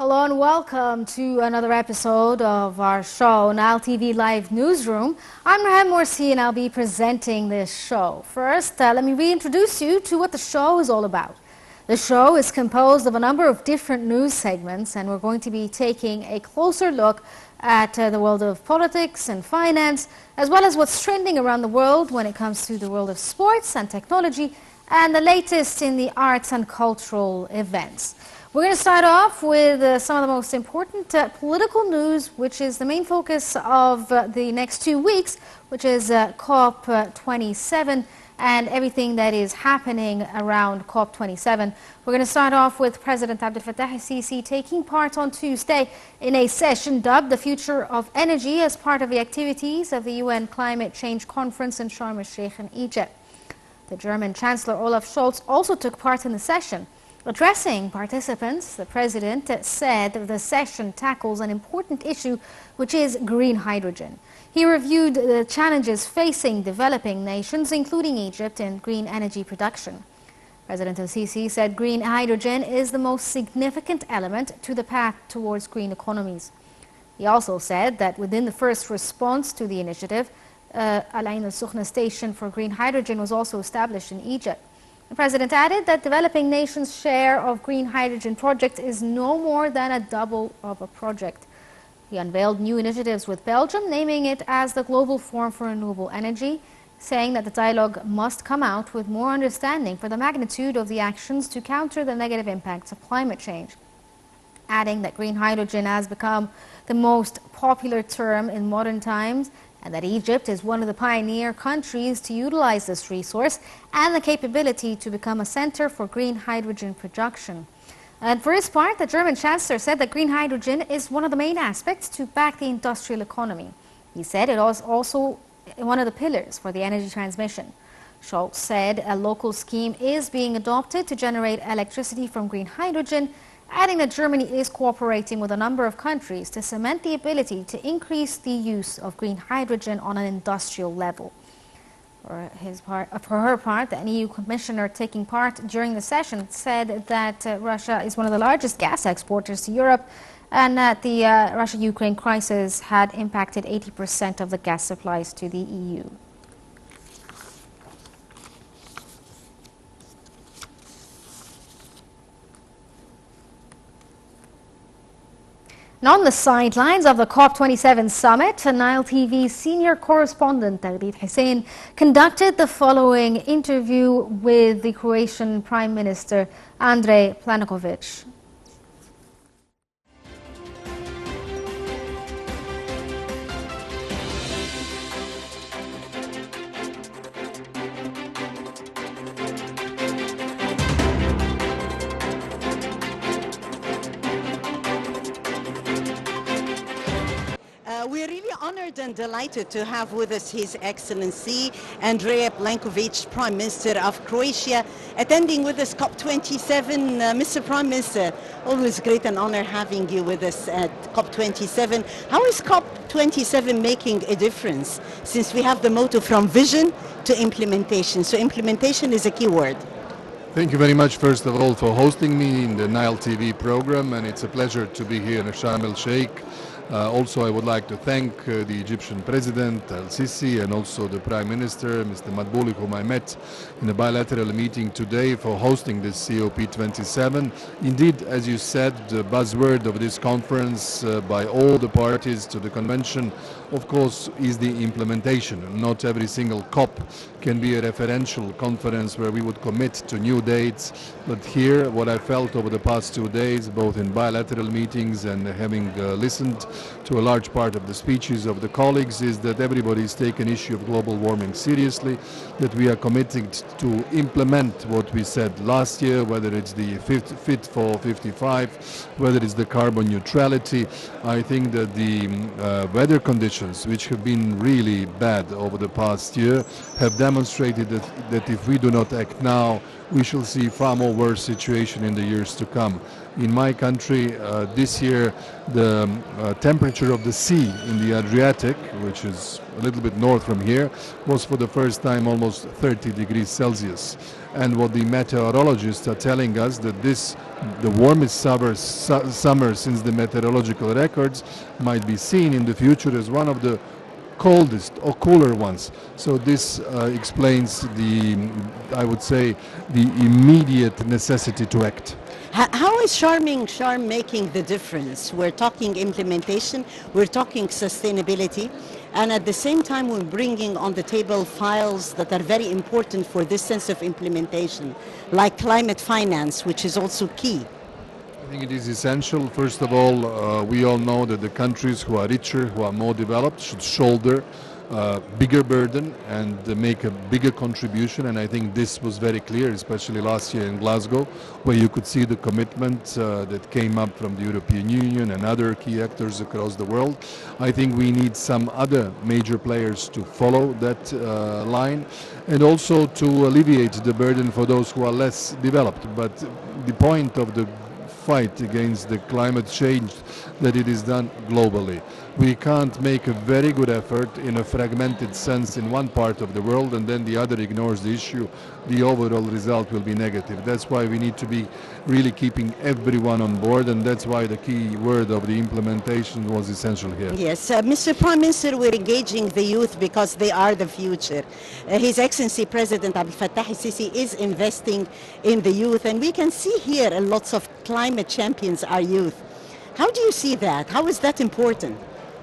Hello and welcome to another episode of our show, Nile TV Live Newsroom. I'm Rahem Morsi and I'll be presenting this show. First, let me reintroduce you to what the show is all about. The show is composed of a number of different news segments, and we're going to be taking a closer look at the world of politics and finance, as well as what's trending around the world when it comes to the world of sports and technology, and the latest in the arts and cultural events. We're going to start off with some of the most important political news, which is the main focus of the next 2 weeks, which is COP27 and everything that is happening around COP27. We're going to start off with President Abdel Fattah al-Sisi taking part on Tuesday in a session dubbed The Future of Energy as part of the activities of the UN Climate Change Conference in Sharm el-Sheikh in Egypt. The German Chancellor Olaf Scholz also took part in the session. Addressing participants, the president said the session tackles an important issue, which is green hydrogen. He reviewed the challenges facing developing nations, including Egypt, in green energy production. President al-Sisi said green hydrogen is the most significant element to the path towards green economies. He also said that within the first response to the initiative, Al Ain al-Sukhna station for green hydrogen was also established in Egypt. The president added that developing nations' share of green hydrogen projects is no more than a double of a project. He unveiled new initiatives with Belgium, naming it as the Global Forum for Renewable Energy, saying that the dialogue must come out with more understanding for the magnitude of the actions to counter the negative impacts of climate change. Adding that green hydrogen has become the most popular term in modern times, and that Egypt is one of the pioneer countries to utilize this resource and the capability to become a center for green hydrogen production. And for his part, the German Chancellor said that green hydrogen is one of the main aspects to back the industrial economy. He said it was also one of the pillars for the energy transmission. Scholz said a local scheme is being adopted to generate electricity from green hydrogen, adding that Germany is cooperating with a number of countries to cement the ability to increase the use of green hydrogen on an industrial level. For her part, the EU commissioner taking part during the session said that Russia is one of the largest gas exporters to Europe, and that the Russia-Ukraine crisis had impacted 80% of the gas supplies to the EU. And on the sidelines of the COP27 summit, Nile TV senior correspondent Tagrid Hussein conducted the following interview with the Croatian Prime Minister Andrej Plenković. We're really honored and delighted to have with us His Excellency Andrej Plenković, Prime Minister of Croatia, attending with us COP27. Mr. Prime Minister, always great and honor having you with us at COP27. How is COP27 making a difference, since we have the motto from vision to implementation? So implementation is a key word. Thank you very much, first of all, for hosting me in the Nile TV program, and it's a pleasure to be here in Sharm el-Sheikh. Also, I would like to thank the Egyptian President al-Sisi and also the Prime Minister, Mr. Madbouli, whom I met in a bilateral meeting today, for hosting this COP27. Indeed, as you said, the buzzword of this conference by all the parties to the convention, of course, is the implementation. Not every single COP can be a referential conference where we would commit to new dates, but here what I felt over the past 2 days, both in bilateral meetings and having listened to a large part of the speeches of the colleagues, is that everybody is taking the issue of global warming seriously, that we are committed to implement what we said last year, whether it's the Fit for 55, whether it's the carbon neutrality. I think that the weather conditions, which have been really bad over the past year, have demonstrated that if we do not act now, we shall see far more worse situation in the years to come. In my country, this year, the temperature of the sea in the Adriatic, which is a little bit north from here, was for the first time almost 30 degrees Celsius. And what the meteorologists are telling us that this, the warmest summer since the meteorological records, might be seen in the future as one of the coldest or cooler ones. So this explains the, I would say, the immediate necessity to act. How is Sharm making the difference? We're talking implementation, we're talking sustainability, and at the same time we're bringing on the table files that are very important for this sense of implementation, like climate finance, which is also key. I think it is essential. First of all, we all know that the countries who are richer, who are more developed, should shoulder bigger burden and make a bigger contribution, and I think this was very clear, especially last year in Glasgow, where you could see the commitment that came up from the European Union and other key actors across the world. I think we need some other major players to follow that line, and also to alleviate the burden for those who are less developed. But the point of the fight against the climate change that it is done globally. We can't make a very good effort in a fragmented sense in one part of the world and then the other ignores the issue. The overall result will be negative. That's why we need to be really keeping everyone on board, and that's why the key word of the implementation was essential here. Yes, Mr. Prime Minister, we're engaging the youth because they are the future. His Excellency President Abdel Fattah al-Sisi is investing in the youth, and we can see here lots of climate champions are youth. How do you see that? How is that important?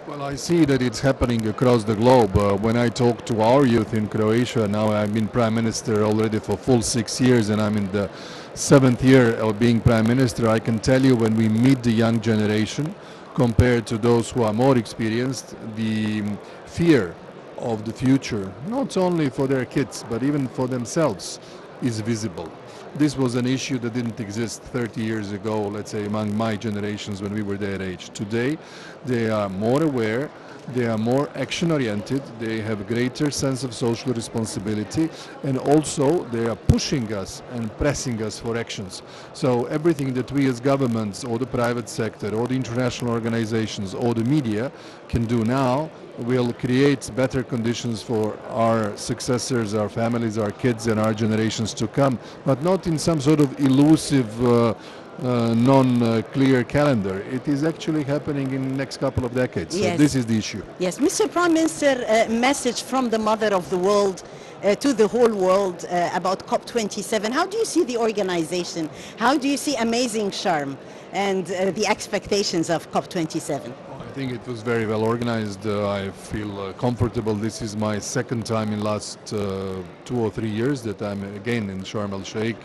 Well, I see that it's happening across the globe. When I talk to our youth in Croatia, now I've been Prime Minister already for full 6 years and I'm in the 7th year of being Prime Minister, I can tell you when we meet the young generation compared to those who are more experienced, the fear of the future, not only for their kids, but even for themselves, is visible. This was an issue that didn't exist 30 years ago, let's say among my generations when we were their age. Today, they are more aware, they are more action-oriented, they have a greater sense of social responsibility, and also they are pushing us and pressing us for actions. So everything that we as governments or the private sector or the international organizations or the media can do now will create better conditions for our successors, our families, our kids and our generations to come, but not in some sort of elusive non-clear calendar. It is actually happening in the next couple of decades. Yes. So this is the issue. Yes, Mr. Prime Minister, a message from the mother of the world to the whole world about COP27. How do you see the organization? How do you see amazing Sharm and the expectations of COP27? I think it was very well organized. I feel comfortable. This is my second time in last 2 or 3 years that I'm again in Sharm el-Sheikh,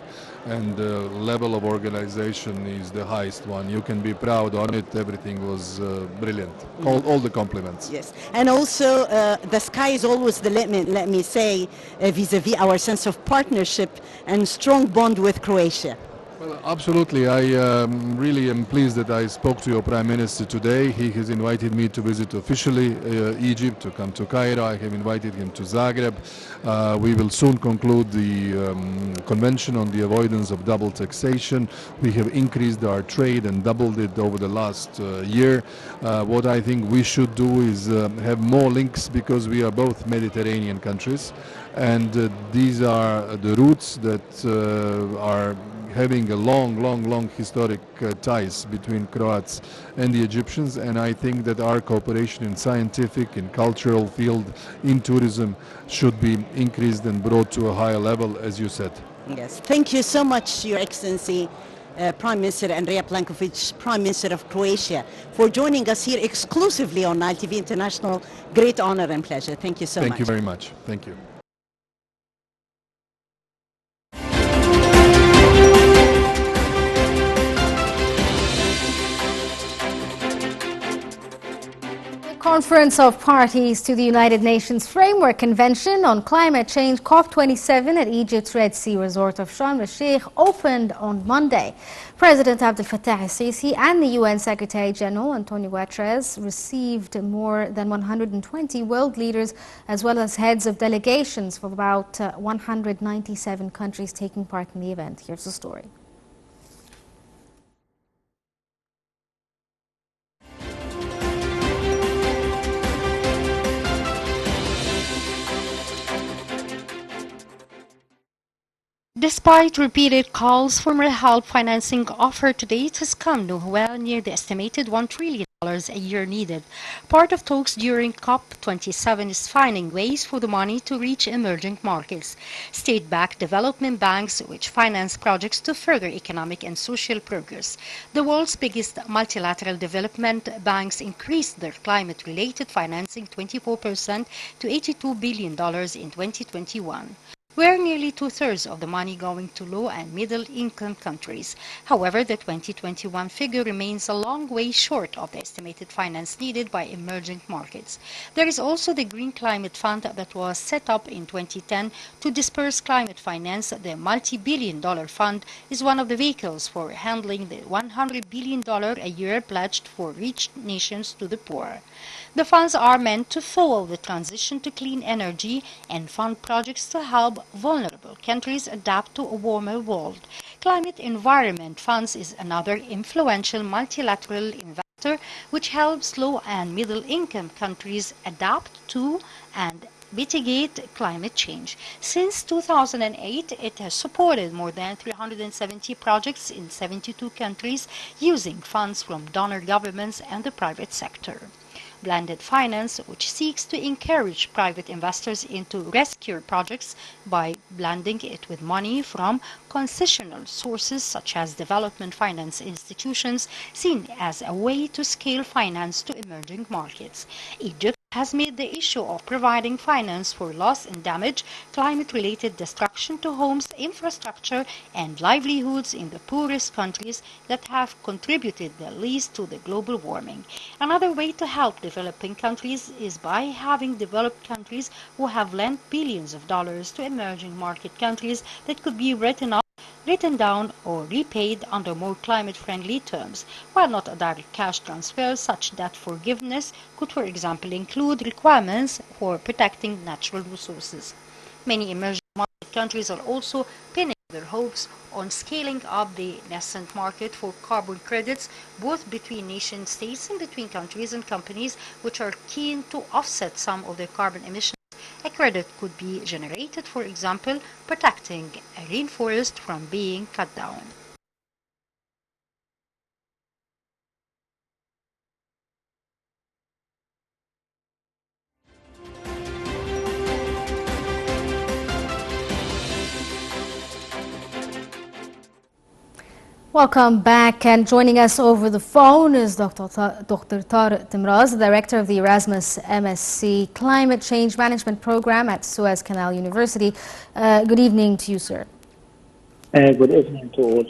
and the level of organization is the highest one. You can be proud on it. Everything was brilliant. All the compliments. Yes, and also the sky is always the limit, let me say, vis-a-vis our sense of partnership and strong bond with Croatia. Well, absolutely. I really am pleased that I spoke to your Prime Minister today. He has invited me to visit officially Egypt, to come to Cairo. I have invited him to Zagreb. We will soon conclude the Convention on the Avoidance of Double Taxation. We have increased our trade and doubled it over the last year. What I think we should do is have more links, because we are both Mediterranean countries, and these are the routes that are having a long historic ties between Croats and the Egyptians, and I think that our cooperation in scientific, in cultural field, in tourism should be increased and brought to a higher level, as you said. Yes, thank you so much, Your Excellency, Prime Minister Andrea Plenković, Prime Minister of Croatia, for joining us here exclusively on Nile TV International. Great honor and pleasure. Thank you so much. Thank you very much. Thank you. Conference of Parties to the United Nations Framework Convention on Climate Change COP27 at Egypt's Red Sea resort of Sharm el-Sheikh opened on Monday. President Abdel Fattah al-Sisi and the UN Secretary General Antonio Guterres received more than 120 world leaders as well as heads of delegations from about 197 countries taking part in the event. Here's the story. Despite repeated calls for more help, financing offered to date has come nowhere near the estimated $1 trillion a year needed. Part of talks during COP27 is finding ways for the money to reach emerging markets. State-backed development banks, which finance projects to further economic and social progress. The world's biggest multilateral development banks increased their climate-related financing 24% to $82 billion in 2021. We're nearly two-thirds of the money going to low and middle-income countries. However, the 2021 figure remains a long way short of the estimated finance needed by emerging markets. There is also the Green Climate Fund that was set up in 2010 to disperse climate finance. The multi-billion-dollar fund is one of the vehicles for handling the $100 billion a year pledged for rich nations to the poor. The funds are meant to fuel the transition to clean energy and fund projects to help vulnerable countries adapt to a warmer world. Climate Environment Funds is another influential multilateral investor which helps low and middle income countries adapt to and mitigate climate change. Since 2008, it has supported more than 370 projects in 72 countries using funds from donor governments and the private sector. Blended finance, which seeks to encourage private investors into rescue projects by blending it with money from concessional sources such as development finance institutions, seen as a way to scale finance to emerging markets. Egypt has made the issue of providing finance for loss and damage, climate-related destruction to homes, infrastructure, and livelihoods in the poorest countries that have contributed the least to the global warming. Another way to help developing countries is by having developed countries who have lent billions of dollars to emerging market countries that could be written down or repaid under more climate-friendly terms. While not a direct cash transfer, such debt forgiveness could, for example, include requirements for protecting natural resources. Many emerging market countries are also pinning their hopes on scaling up the nascent market for carbon credits, both between nation states and between countries and companies which are keen to offset some of their carbon emissions. A credit could be generated, for example, protecting a rainforest from being cut down. Welcome back, and joining us over the phone is Dr. Tariq Timraz, the Director of the Erasmus MSc Climate Change Management Program at Suez Canal University. Good evening to you, sir. Good evening to all.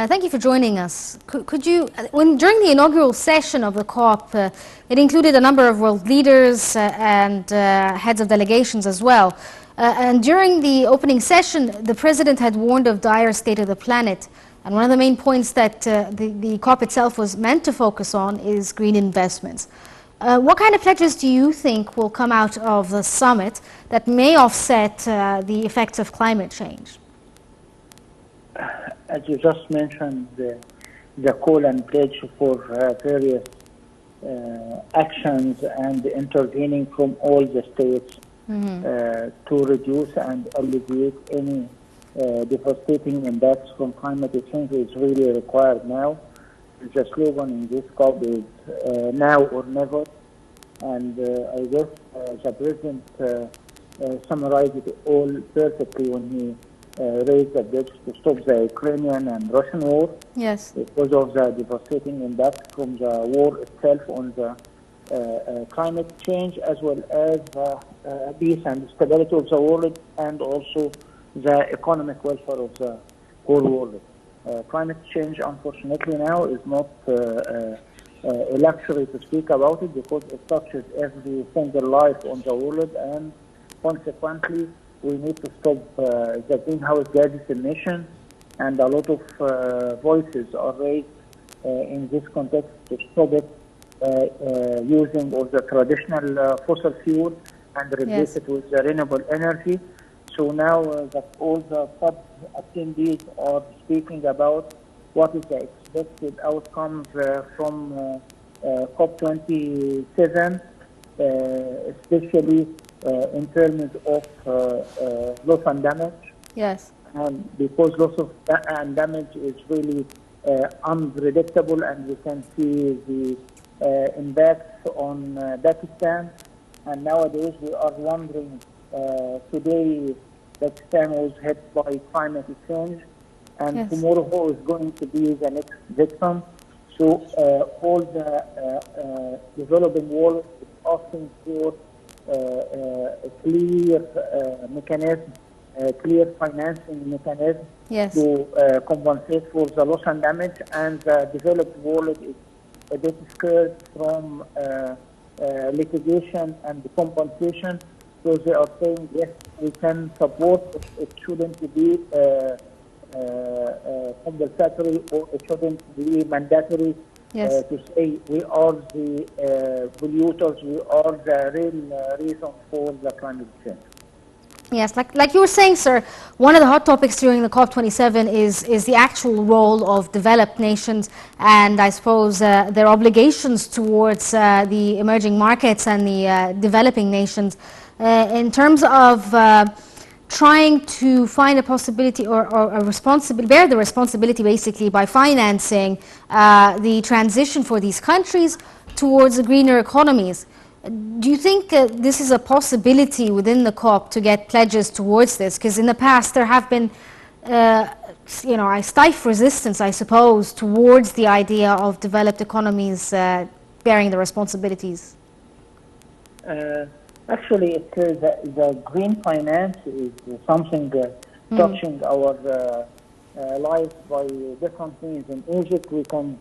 Thank you for joining us. Could you, during the inaugural session of the COP, it included a number of world leaders and heads of delegations as well. And during the opening session, the President had warned of dire state of the planet. And one of the main points that the COP itself was meant to focus on is green investments. What kind of pledges do you think will come out of the summit that may offset the effects of climate change? As you just mentioned, the call and pledge for various actions and intervening from all the states to reduce and alleviate any devastating impacts from climate change is really required now. The slogan in this COP is now or never, and I guess the President summarized it all perfectly when he raised the pledge to stop the Ukrainian and Russian war. Yes. Because of the devastating impact from the war itself on the climate change, as well as peace and stability of the world, and also the economic welfare of the whole world. Climate change, unfortunately, now is not a luxury to speak about it because it touches every single life on the world, and consequently, we need to stop the greenhouse gases emissions and a lot of voices are raised in this context to stop it using all the traditional fossil fuel and replace it with the renewable energy. So now that all the sub-attendees are speaking about what is the expected outcomes from COP27, especially in terms of loss and damage. Yes. Because loss of and damage is really unpredictable, and we can see the impacts on Pakistan. And nowadays we are wondering, today Pakistan was hit by climate change, and tomorrow who is going to be the next victim. So all the developing world is asking for a clear mechanism, clear financing mechanism to compensate for the loss and damage, and the developed world is a bit scared from litigation and compensation. So they are saying, yes, we can support, it shouldn't be compulsory, or it shouldn't be mandatory to say we are the polluters, we are the real reason for the climate change. Yes, like you were saying, sir, one of the hot topics during the COP27 is the actual role of developed nations, and I suppose their obligations towards the emerging markets and the developing nations in terms of trying to find a possibility or a responsibility, bear the responsibility basically by financing the transition for these countries towards greener economies. Do you think this is a possibility within the COP to get pledges towards this? Because in the past there have been, a stiff resistance, I suppose, towards the idea of developed economies bearing the responsibilities. Actually, the green finance is something touching our lives by different means. In Egypt, we can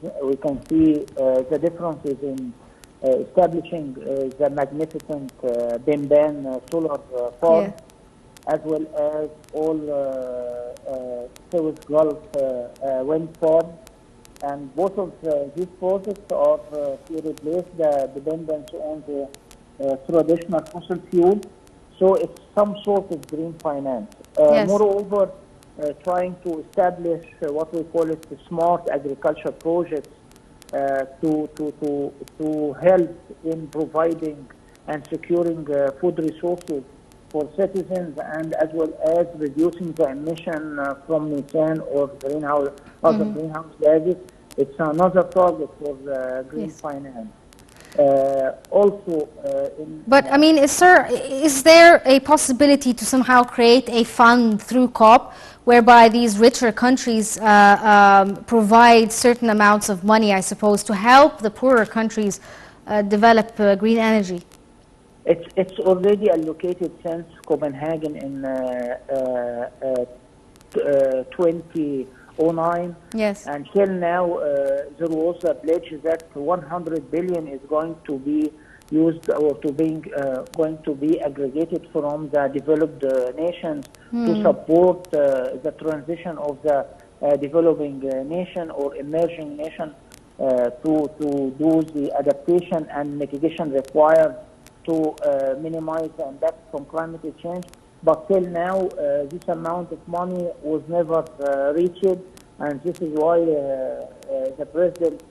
see the differences in establishing the magnificent Bimban solar farm, as well as all Suez Gulf wind farm. And both of these projects are to replace the dependence on the traditional fossil fuel. So it's some sort of green finance. Moreover, trying to establish what we call it the smart agriculture projects to help in providing and securing food resources for citizens, and as well as reducing the emission from methane or greenhouse gases. It's another target for green finance. But I mean, sir, is there a possibility to somehow create a fund through COP whereby these richer countries provide certain amounts of money, I suppose, to help the poorer countries develop green energy? It's already allocated since Copenhagen in 2009. Yes. Until now, there was a pledge that 100 billion is going to be used or going to be aggregated from the developed nations to support the transition of the developing nation or emerging nation to do the adaptation and mitigation required to minimize the impact from climate change. But till now, this amount of money was never reached, and this is why the president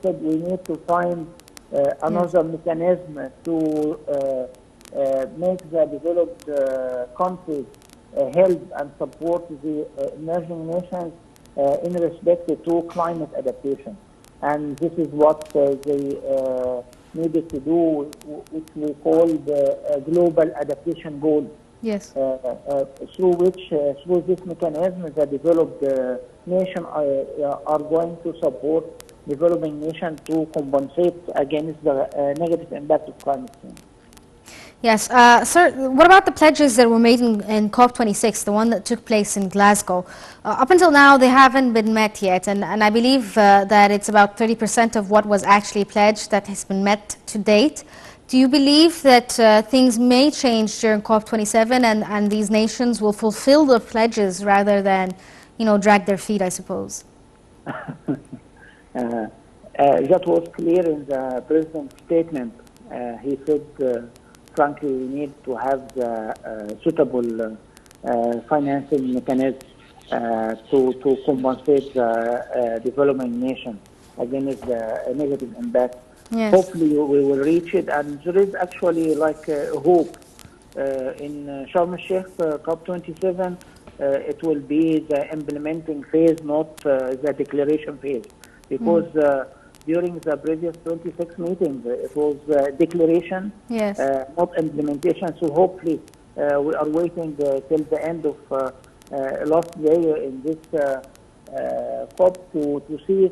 said we need to find another mechanism to make the developed countries help and support the emerging nations in respect to climate adaptation. And this is what they needed to do, which we call the global adaptation goal. Yes. Through this mechanism, the developed nation are going to support developing nation to compensate against the negative impact of climate change. Yes. Sir, what about the pledges that were made in COP26, the one that took place in Glasgow? Up until now, they haven't been met yet, and I believe that it's about 30% of what was actually pledged that has been met to date. Do you believe that things may change during COP27 and these nations will fulfill their pledges rather than, drag their feet, I suppose. That was clear in the president's statement. He said, frankly, we need to have the suitable financing mechanism to compensate the developing nation against the negative impact. Yes. Hopefully, we will reach it, and there is actually like hope. In Sharm el-Sheikh COP27, it will be the implementing phase, not the declaration phase, because during the previous 26 meetings, it was declaration, Yes. not implementation. So hopefully, we are waiting till the end of last day in this COP to see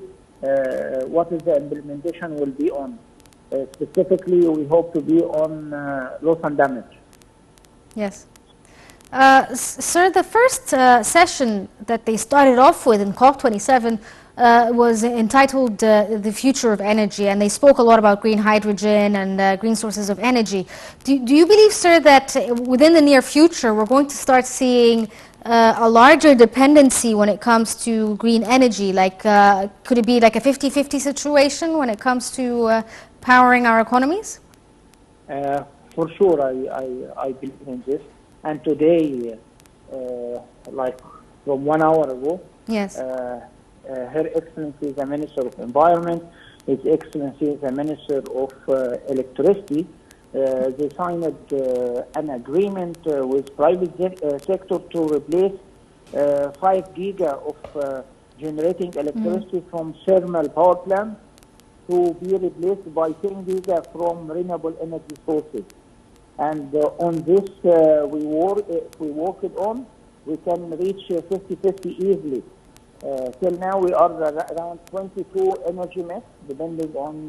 what is the implementation will be on. Specifically, we hope to be on loss and damage. Yes. Sir, the first session that they started off with in COP27 was entitled The Future of Energy, and they spoke a lot about green hydrogen and green sources of energy. Do you believe, sir, that within the near future we're going to start seeing a larger dependency when it comes to green energy? Like, could it be like a 50-50 situation when it comes to powering our economies? For sure, I believe in this. And today, like from 1 hour ago, Yes. Her Excellency the Minister of Environment, His Excellency the Minister of Electricity, they signed an agreement with private sector to replace 5 giga of generating electricity from thermal power plants to be replaced by 10 giga from renewable energy sources. And on this, if we work it on, we can reach 50-50 easily. Till now, we are around 22 energy mix, depending on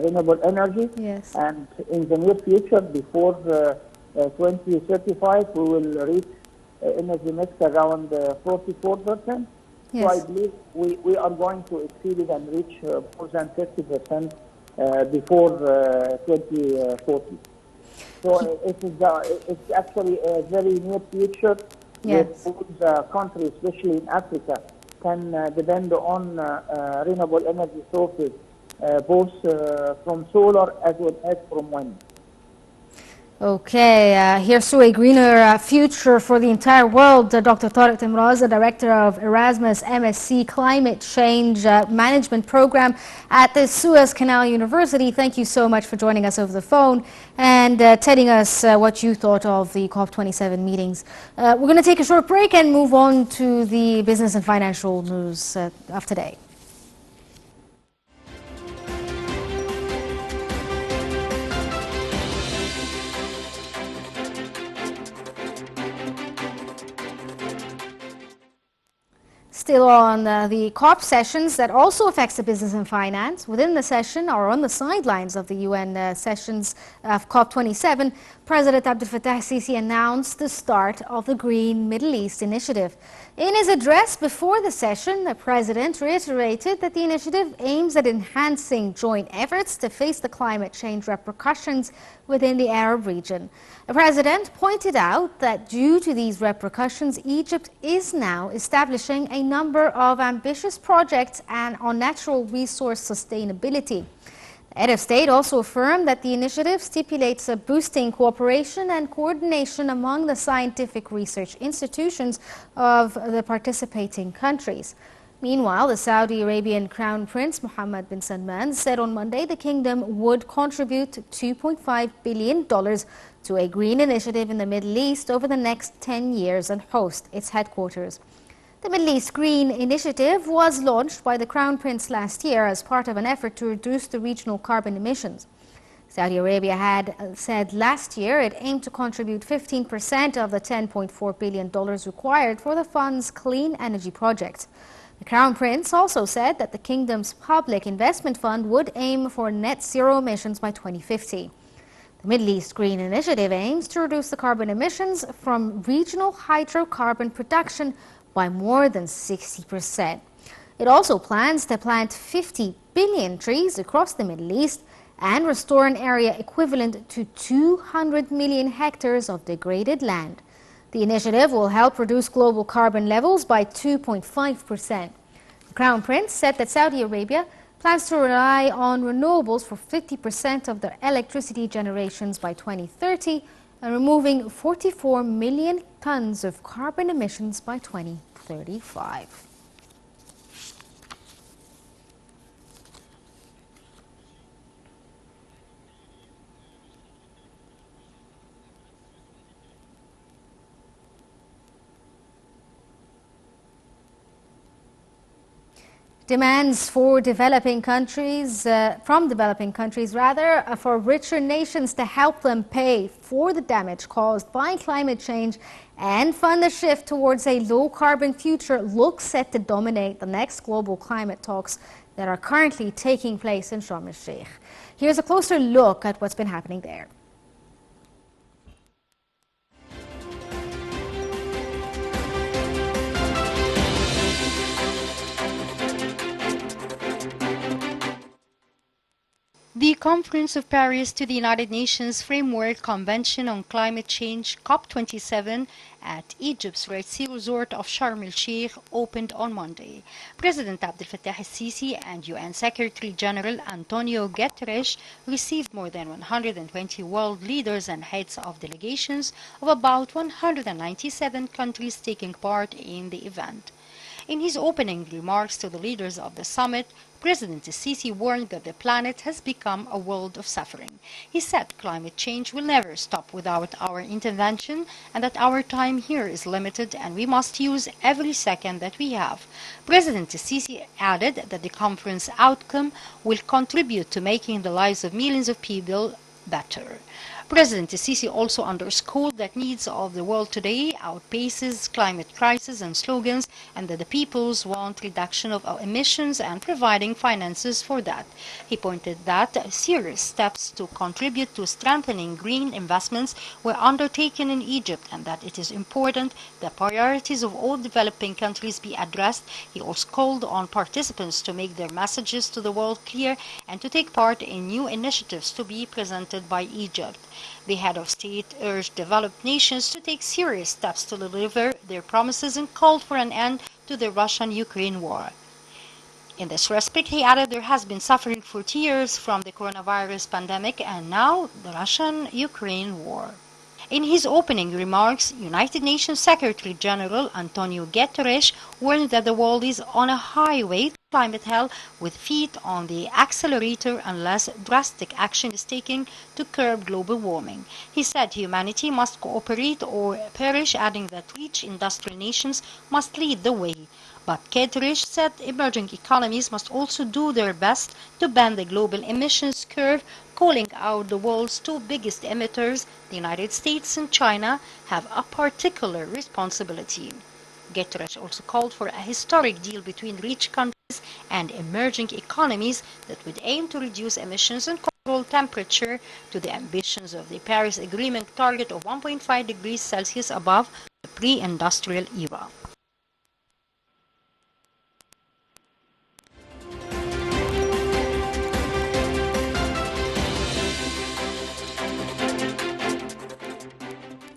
renewable energy. Yes. And in the near future, before 2035, we will reach energy mix around 44%. Yes. So I believe we are going to exceed it and reach more than 50% before 2040. So it's actually a very near future. Yes. All the countries, especially in Africa, can depend on renewable energy sources, both from solar as well as from wind. Okay, here's to a greener future for the entire world. Dr. Tariq Timraz, the Director of Erasmus MSc Climate Change Management Program at the Suez Canal University. Thank you so much for joining us over the phone and telling us what you thought of the COP27 meetings. We're going to take a short break and move on to the business and financial news of today. Still on the COP sessions that also affects the business and finance. Within the session or on the sidelines of the UN sessions of COP27, President Abdel Fattah el-Sisi announced the start of the Green Middle East Initiative. In his address before the session, the President reiterated that the initiative aims at enhancing joint efforts to face the climate change repercussions within the Arab region. The President pointed out that due to these repercussions, Egypt is now establishing a number of ambitious projects and on natural resource sustainability. The head of state also affirmed that the initiative stipulates boosting cooperation and coordination among the scientific research institutions of the participating countries. Meanwhile, the Saudi Arabian Crown Prince Mohammed bin Salman said on Monday the kingdom would contribute $2.5 billion to a green initiative in the Middle East over the next 10 years and host its headquarters. The Middle East Green Initiative was launched by the Crown Prince last year as part of an effort to reduce the regional carbon emissions. Saudi Arabia had said last year it aimed to contribute 15% of the $10.4 billion required for the fund's clean energy projects. The Crown Prince also said that the kingdom's public investment fund would aim for net zero emissions by 2050. The Middle East Green Initiative aims to reduce the carbon emissions from regional hydrocarbon production by more than 60%. It also plans to plant 50 billion trees across the Middle East and restore an area equivalent to 200 million hectares of degraded land. The initiative will help reduce global carbon levels by 2.5%. The Crown Prince said that Saudi Arabia plans to rely on renewables for 50% of their electricity generations by 2030 and removing 44 million tons of carbon emissions by 2035. Demands for developing countries, for richer nations to help them pay for the damage caused by climate change and fund the shift towards a low-carbon future look set to dominate the next global climate talks that are currently taking place in Sharm el-Sheikh. Here's a closer look at what's been happening there. The Conference of Paris to the United Nations Framework Convention on Climate Change COP27 at Egypt's Red Sea resort of Sharm el-Sheikh opened on Monday. President Abdel Fattah el-Sisi and UN Secretary General Antonio Guterres received more than 120 world leaders and heads of delegations of about 197 countries taking part in the event. In his opening remarks to the leaders of the summit, President Sisi warned that the planet has become a world of suffering. He said climate change will never stop without our intervention and that our time here is limited and we must use every second that we have. President Sisi added that the conference outcome will contribute to making the lives of millions of people better. President Sisi also underscored that needs of the world today outpaces climate crisis and slogans and that the peoples want reduction of emissions and providing finances for that. He pointed that serious steps to contribute to strengthening green investments were undertaken in Egypt and that it is important that priorities of all developing countries be addressed. He also called on participants to make their messages to the world clear and to take part in new initiatives to be presented by Egypt. The head of state urged developed nations to take serious steps to deliver their promises and called for an end to the Russian-Ukraine war. In this respect, he added there has been suffering for years from the coronavirus pandemic and now the Russian-Ukraine war. In his opening remarks, United Nations Secretary General Antonio Guterres warned that the world is on a highway to climate hell with feet on the accelerator unless drastic action is taken to curb global warming. He said humanity must cooperate or perish, adding that rich industrial nations must lead the way. But Guterres said emerging economies must also do their best to bend the global emissions curve, calling out the world's two biggest emitters, the United States and China, have a particular responsibility. Guterres also called for a historic deal between rich countries and emerging economies that would aim to reduce emissions and control temperature to the ambitions of the Paris Agreement target of 1.5 degrees Celsius above the pre-industrial era.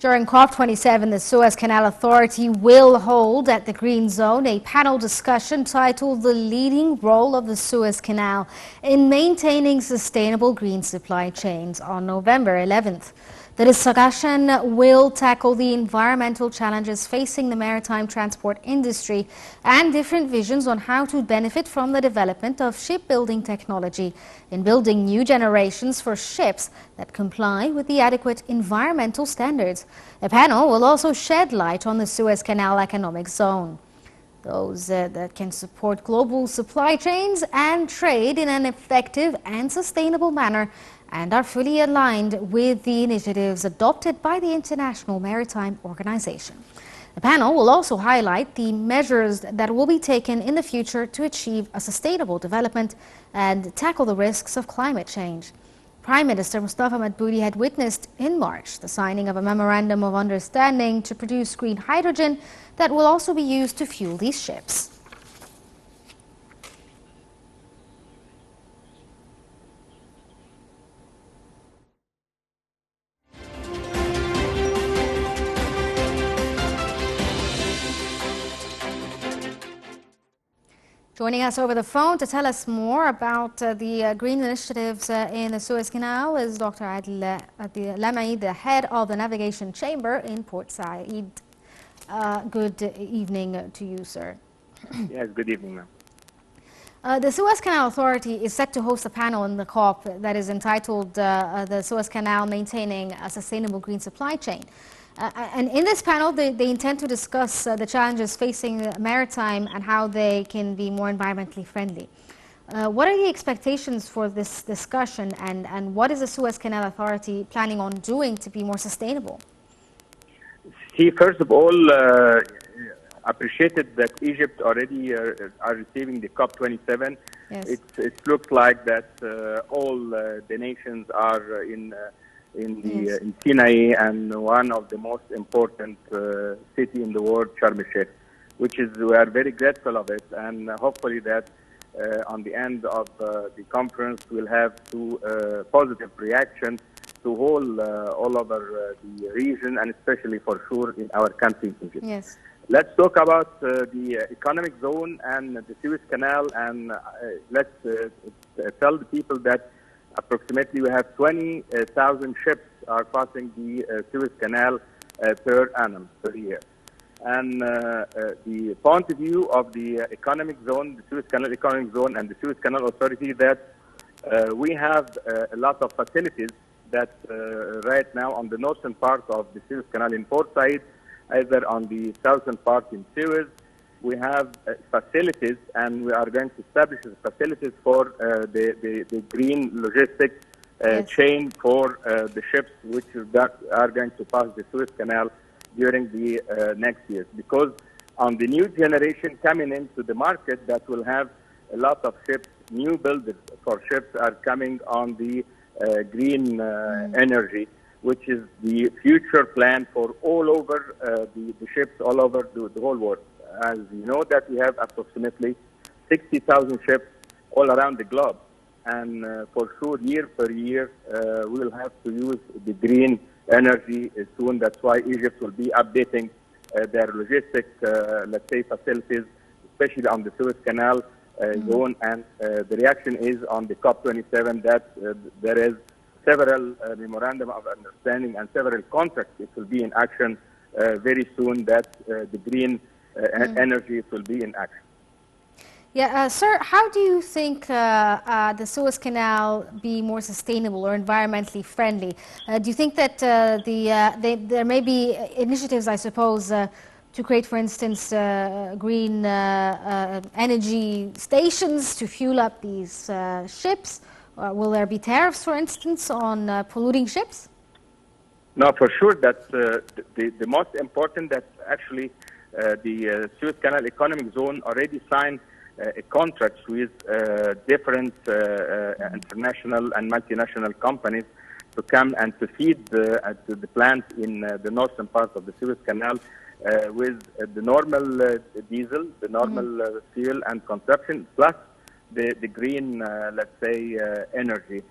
During COP27, the Suez Canal Authority will hold at the Green Zone a panel discussion titled "The Leading Role of the Suez Canal in Maintaining Sustainable Green Supply Chains" on November 11th. The discussion will tackle the environmental challenges facing the maritime transport industry and different visions on how to benefit from the development of shipbuilding technology in building new generations for ships that comply with the adequate environmental standards. The panel will also shed light on the Suez Canal Economic Zone, those that can support global supply chains and trade in an effective and sustainable manner and are fully aligned with the initiatives adopted by the International Maritime Organization. The panel will also highlight the measures that will be taken in the future to achieve a sustainable development and tackle the risks of climate change. Prime Minister Mustafa Madbouli had witnessed in March the signing of a memorandum of understanding to produce green hydrogen that will also be used to fuel these ships. Joining us over the phone to tell us more about the green initiatives in the Suez Canal is Dr. Adil Lamai, the head of the Navigation Chamber in Port Said. Good evening to you, sir. Yes, good evening, ma'am. The Suez Canal Authority is set to host a panel in the COP that is entitled the Suez Canal Maintaining a Sustainable Green Supply Chain. And in this panel, they intend to discuss the challenges facing maritime and how they can be more environmentally friendly. What are the expectations for this discussion, and what is the Suez Canal Authority planning on doing to be more sustainable? See, first of all, appreciated that Egypt already are receiving the COP27. Yes. It looks like that all the nations are in Sinai, and one of the most important city in the world, Sharm el-Sheikh, which is, we are very grateful of it, and hopefully that on the end of the conference we'll have positive reaction to all over the region, and especially for sure in our country, Egypt. Yes. Let's talk about the economic zone and the Suez Canal, and let's tell the people that approximately we have 20,000 ships are passing the Suez Canal per annum, per year. And the point of view of the economic zone, the Suez Canal economic zone and the Suez Canal Authority, that we have a lot of facilities that right now on the northern part of the Suez Canal in Port Said, either on the southern part in Suez, we have facilities, and we are going to establish facilities for the green logistics chain for the ships which are going to pass the Suez Canal during the next years. Because on the new generation coming into the market, that will have a lot of ships, new buildings for ships are coming on the green energy, which is the future plan for all over the ships all over the whole world. As you know that we have approximately 60,000 ships all around the globe, and for sure year per year we will have to use the green energy soon. That's why Egypt will be updating their logistic, let's say, facilities, especially on the Suez Canal zone, and the reaction is on the COP27 that there is several memorandum of understanding and several contracts. It will be in action very soon, that the green energy will be in action. Yeah, sir, how do you think the Suez Canal be more sustainable or environmentally friendly? Do you think that there may be initiatives, I suppose, to create, for instance, green energy stations to fuel up these ships? Will there be tariffs, for instance, on polluting ships? No, for sure. That's the most important. That actually the Suez Canal Economic Zone already signed a contract with different international and multinational companies to come and to feed the plant in the northern part of the Suez Canal with the normal diesel, the normal fuel and consumption, plus the green, let's say, energy,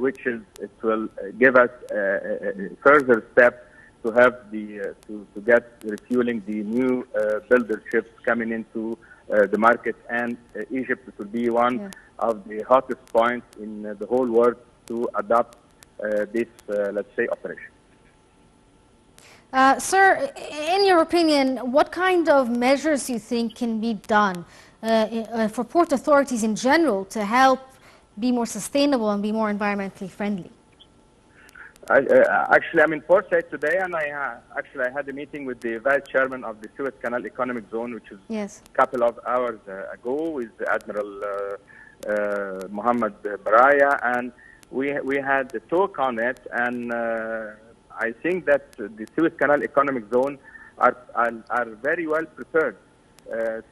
which is, it will give us a further step to have to get refueling the new builder ships coming into the market, and Egypt will be one of the hottest points in the whole world to adopt this, let's say, operation. Sir, in your opinion, what kind of measures do you think can be done for port authorities in general to help be more sustainable and be more environmentally friendly? Actually, I'm in Port Said today, and I had a meeting with the vice chairman of the Suez Canal Economic Zone, which is a couple of hours ago, with Admiral Mohammed Baraya, and we had a talk on it, and I think that the Suez Canal Economic Zone are very well prepared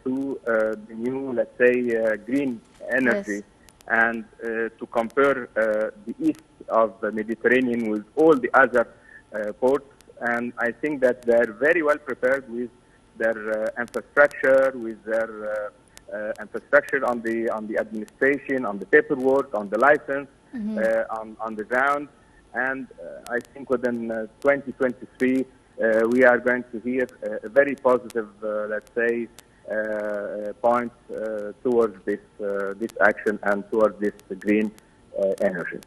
to the new, let's say, green energy, and to compare the east of the Mediterranean with all the other ports. And I think that they're very well prepared with their infrastructure, with their infrastructure on the administration, on the paperwork, on the license, on the ground. And I think within 2023 we are going to hear a very positive, let's say, points towards this action and towards this green energy.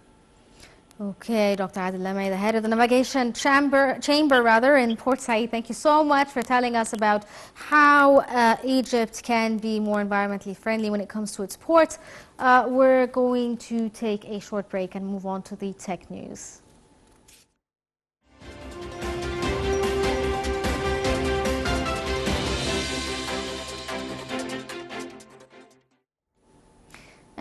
Okay, Dr. Adil Lamay, the head of the Navigation Chamber in Port Said. Thank you so much for telling us about how Egypt can be more environmentally friendly when it comes to its ports. We're going to take a short break and move on to the tech news.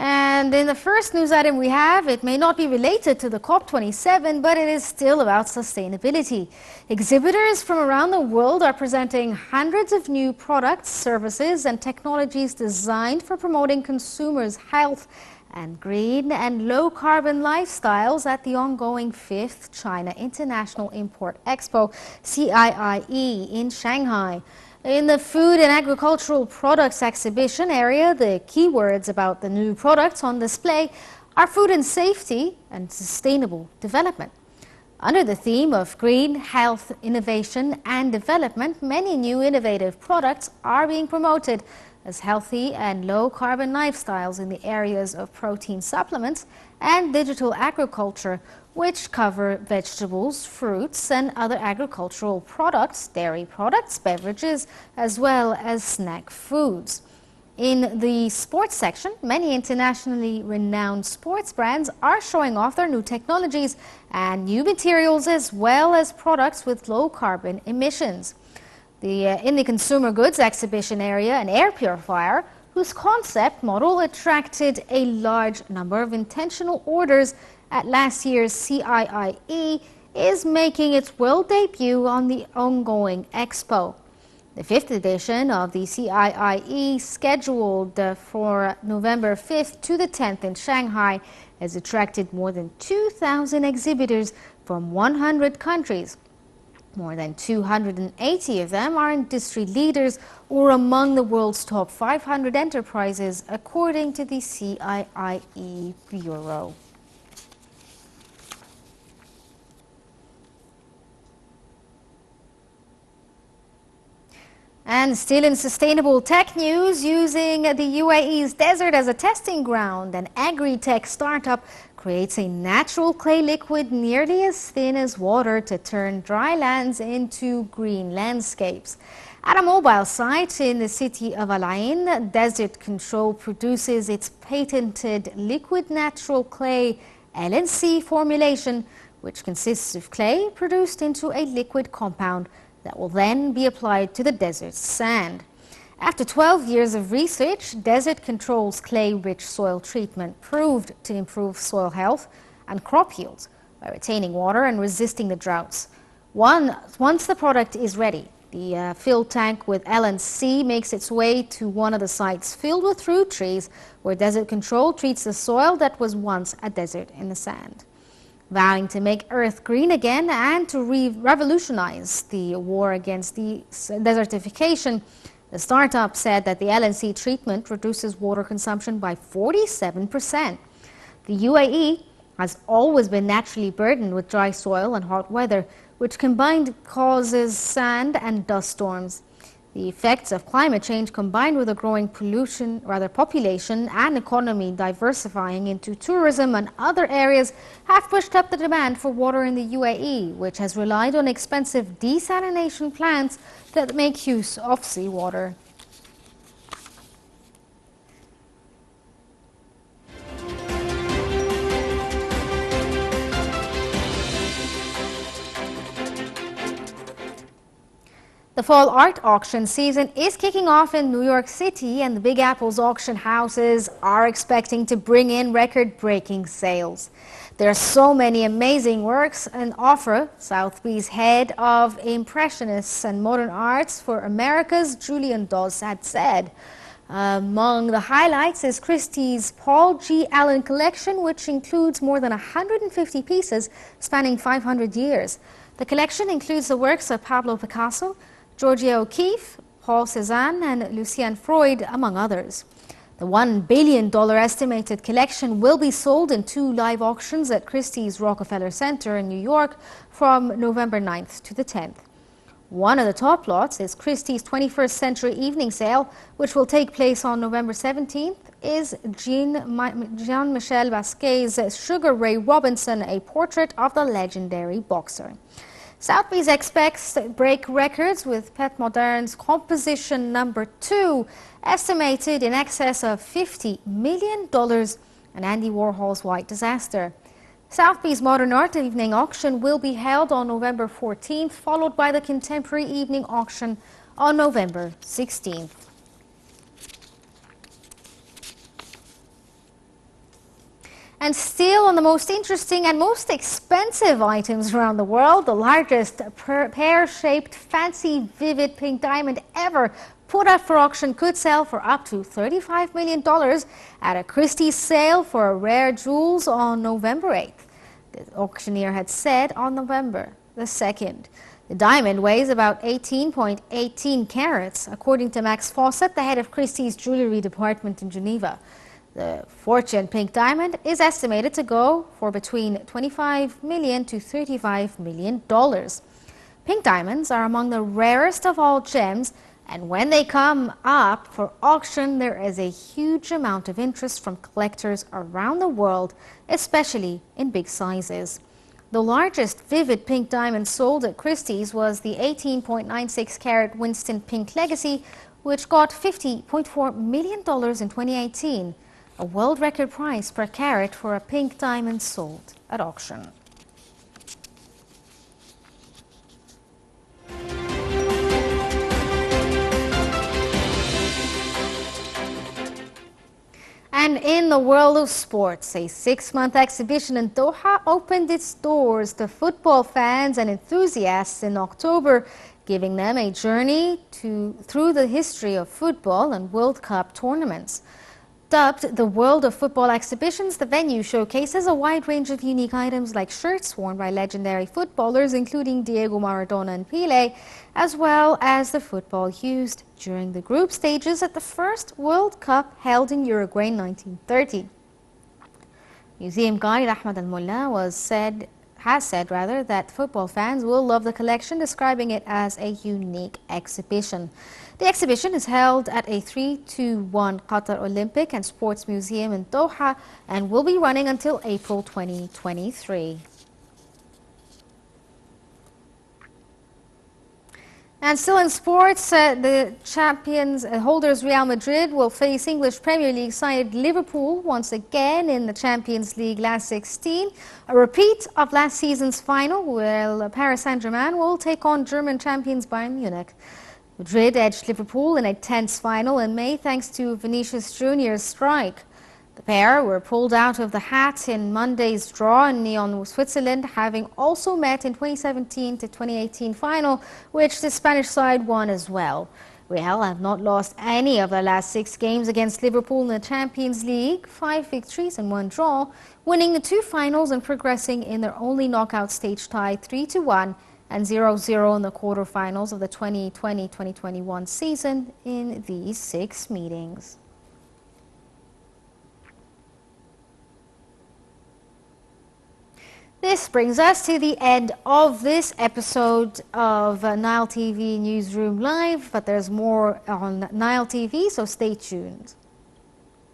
And in the first news item we have, it may not be related to the COP27, but it is still about sustainability. Exhibitors from around the world are presenting hundreds of new products, services, and technologies designed for promoting consumers' health and green and low-carbon lifestyles at the ongoing 5th China International Import Expo, CIIE, in Shanghai. In the Food and Agricultural Products exhibition area, the keywords about the new products on display are food and safety and sustainable development. Under the theme of green, health, innovation and development, many new innovative products are being promoted as healthy and low-carbon lifestyles in the areas of protein supplements and digital agriculture, which cover vegetables, fruits and other agricultural products, dairy products, beverages, as well as snack foods. In the sports section, many internationally renowned sports brands are showing off their new technologies and new materials, as well as products with low carbon emissions. In the consumer goods exhibition area, an air purifier whose concept model attracted a large number of intentional orders at last year's CIIE is making its world debut on the ongoing expo. The 5th edition of the CIIE, scheduled for November 5th to the 10th in Shanghai, has attracted more than 2,000 exhibitors from 100 countries. More than 280 of them are industry leaders or among the world's top 500 enterprises, according to the CIIE Bureau. And still in sustainable tech news, using the UAE's desert as a testing ground, an agri-tech startup creates a natural clay liquid nearly as thin as water to turn dry lands into green landscapes. At a mobile site in the city of Al Ain, Desert Control produces its patented liquid natural clay LNC formulation, which consists of clay produced into a liquid compound that will then be applied to the desert's sand. After 12 years of research, Desert Control's clay-rich soil treatment proved to improve soil health and crop yields by retaining water and resisting the droughts. Once the product is ready, the filled tank with LNC makes its way to one of the sites filled with fruit trees, where Desert Control treats the soil that was once a desert in the sand. Vowing to make Earth green again and to revolutionize the war against desertification, the startup said that the LNC treatment reduces water consumption by 47%. The UAE has always been naturally burdened with dry soil and hot weather, which combined causes sand and dust storms. The effects of climate change, combined with a growing population and economy diversifying into tourism and other areas, have pushed up the demand for water in the UAE, which has relied on expensive desalination plants that make use of seawater. The fall art auction season is kicking off in New York City, and the Big Apple's auction houses are expecting to bring in record-breaking sales. There are so many amazing works on offer, Sotheby's head of Impressionists and Modern Arts for Americas, Julian Dawes, had said. Among the highlights is Christie's Paul G. Allen collection, which includes more than 150 pieces spanning 500 years. The collection includes the works of Pablo Picasso, Georgia O'Keeffe, Paul Cézanne and Lucien Freud, among others. The $1 billion estimated collection will be sold in 2 live auctions at Christie's Rockefeller Center in New York from November 9th to the 10th. One of the top lots is Christie's 21st Century Evening Sale, which will take place on November 17th, is Jean-Michel Basquiat's Sugar Ray Robinson, a portrait of the legendary boxer. Sotheby's expects to break records with Pet Moderne's Composition Number 2, estimated in excess of $50 million, and Andy Warhol's White Disaster. Sotheby's Modern Art Evening Auction will be held on November 14th, followed by the Contemporary Evening Auction on November 16th. And still on the most interesting and most expensive items around the world, the largest pear-shaped fancy vivid pink diamond ever put up for auction could sell for up to $35 million at a Christie's sale for rare jewels on November 8th. The auctioneer had said on November the 2nd. The diamond weighs about 18.18 carats, according to Max Fawcett, the head of Christie's jewelry department in Geneva. The fortune pink diamond is estimated to go for between $25 million to $35 million. Pink diamonds are among the rarest of all gems, and when they come up for auction, there is a huge amount of interest from collectors around the world, especially in big sizes. The largest vivid pink diamond sold at Christie's was the 18.96 carat Winston Pink Legacy, which got $50.4 million in 2018. A world record price per carat for a pink diamond sold at auction. And in the world of sports, a 6-month exhibition in Doha opened its doors to football fans and enthusiasts in October, giving them a journey through the history of football and World Cup tournaments. Dubbed the World of Football Exhibitions, the venue showcases a wide range of unique items like shirts worn by legendary footballers, including Diego Maradona and Pelé, as well as the football used during the group stages at the first World Cup held in Uruguay in 1930. Museum guide Ahmed Al-Mullah has said that football fans will love the collection, describing it as a unique exhibition. The exhibition is held at a 321 Qatar Olympic and Sports Museum in Doha and will be running until April 2023. And still in sports, the champions holders Real Madrid will face English Premier League side Liverpool once again in the Champions League last 16, a repeat of last season's final, where Paris Saint-Germain will take on German champions Bayern Munich. Madrid edged Liverpool in a tense final in May thanks to Vinicius Junior's strike. The pair were pulled out of the hat in Monday's draw in Lyon, Switzerland, having also met in 2017 to 2018 final, which the Spanish side won as well. Real have not lost any of their last 6 games against Liverpool in the Champions League, 5 victories and 1 draw, winning the 2 finals and progressing in their only knockout stage tie 3-1 and 0-0 in the quarterfinals of the 2020-2021 season in these 6 meetings. This brings us to the end of this episode of Nile TV Newsroom Live, but there's more on Nile TV, so stay tuned.